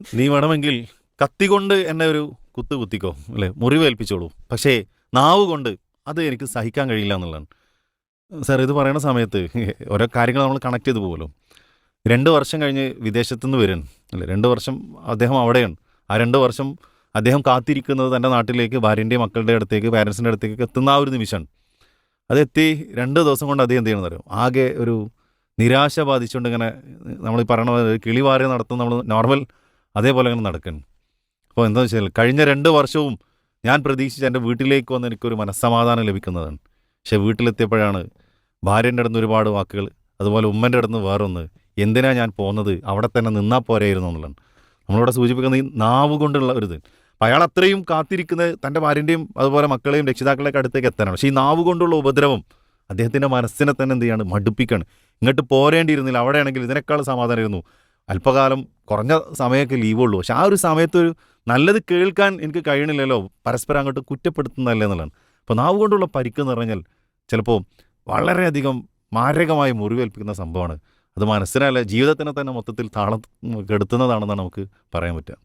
നീ വേണമെങ്കിൽ കത്തി കൊണ്ട് എന്നെ ഒരു കുത്ത് കുത്തിക്കോ അല്ലേ, മുറിവേൽപ്പിച്ചോളൂ. പക്ഷേ നാവ് കൊണ്ട് അത് എനിക്ക് സഹിക്കാൻ കഴിയില്ല എന്നുള്ളതാണ്. സാർ ഇത് പറയുന്ന സമയത്ത് ഓരോ കാര്യങ്ങൾ നമ്മൾ കണക്ട് ചെയ്ത് പോകുമല്ലോ. 2 വർഷം കഴിഞ്ഞ് വിദേശത്തു നിന്ന് വരികയാണ് അല്ലേ, 2 വർഷം അദ്ദേഹം അവിടെയാണ്. ആ 2 വർഷം അദ്ദേഹം കാത്തിരിക്കുന്നത് തൻ്റെ നാട്ടിലേക്ക് ഭാര്യൻ്റെയും മക്കളുടെ അടുത്തേക്ക് പാരൻസിൻ്റെ അടുത്തേക്ക് എത്തുന്ന ആ ഒരു നിമിഷമാണ്. അതെത്തി 2 ദിവസം കൊണ്ട് അദ്ദേഹം എന്ത് ചെയ്യണമെന്ന് അറിയോ, ആകെ ഒരു നിരാശ ബാധിച്ചുകൊണ്ട് ഇങ്ങനെ നമ്മൾ ഈ പറയണ പോലെ ഒരു കിളിവാറി നടത്തും നമ്മൾ നോർമൽ, അതേപോലെ അങ്ങനെ നടക്കുന്നു. അപ്പോൾ എന്താണെന്ന് വെച്ചാൽ കഴിഞ്ഞ 2 വർഷവും ഞാൻ പ്രതീക്ഷിച്ച് എൻ്റെ വീട്ടിലേക്ക് വന്ന് എനിക്കൊരു മനസ്സമാധാനം ലഭിക്കുന്നതാണ്. പക്ഷേ വീട്ടിലെത്തിയപ്പോഴാണ് ഭാര്യൻ്റെ അടുത്ത് ഒരുപാട് വാക്കുകൾ, അതുപോലെ ഉമ്മൻ്റെ അടുത്ത് വേറൊന്ന്, എന്തിനാ ഞാൻ പോകുന്നത്, അവിടെ തന്നെ നിന്നാൽ പോരായിരുന്നു എന്നുള്ളതാണ് നമ്മളിവിടെ സൂചിപ്പിക്കുന്ന ഈ നാവ് കൊണ്ടുള്ള ഒരു ഇത്. അപ്പം അയാൾ അത്രയും കാത്തിരിക്കുന്നത് തൻ്റെ ഭാര്യൻ്റെയും അതുപോലെ മക്കളെയും രക്ഷിതാക്കളെയൊക്കെ അടുത്തേക്ക് എത്താനാണ്. പക്ഷേ ഈ നാവ് കൊണ്ടുള്ള ഉപദ്രവം അദ്ദേഹത്തിൻ്റെ മനസ്സിനെ തന്നെ എന്ത് ചെയ്യാണ്, മടുപ്പിക്കാണ്. ഇങ്ങോട്ട് പോരേണ്ടിയിരുന്നില്ല, അവിടെയാണെങ്കിൽ ഇതിനേക്കാൾ സമാധാനമായിരുന്നു, അല്പകാലം കുറഞ്ഞ സമയമൊക്കെ ലീവുള്ളൂ. പക്ഷെ ആ ഒരു സമയത്തൊരു നല്ലത് കേൾക്കാൻ എനിക്ക് കഴിയണില്ലല്ലോ, പരസ്പരം അങ്ങോട്ട് കുറ്റപ്പെടുത്തുന്നതല്ലേ എന്നുള്ളതാണ്. അപ്പോൾ നാവ് കൊണ്ടുള്ള പരിക്ക് എന്ന് പറഞ്ഞാൽ ചിലപ്പോൾ വളരെയധികം മാരകമായി മുറിവേൽപ്പിക്കുന്ന സംഭവമാണ്. അത് മനസ്സിനല്ല ജീവിതത്തിനെ തന്നെ മൊത്തത്തിൽ താളം കെടുത്തുന്നതാണെന്നാണ് നമുക്ക് പറയാൻ പറ്റുക.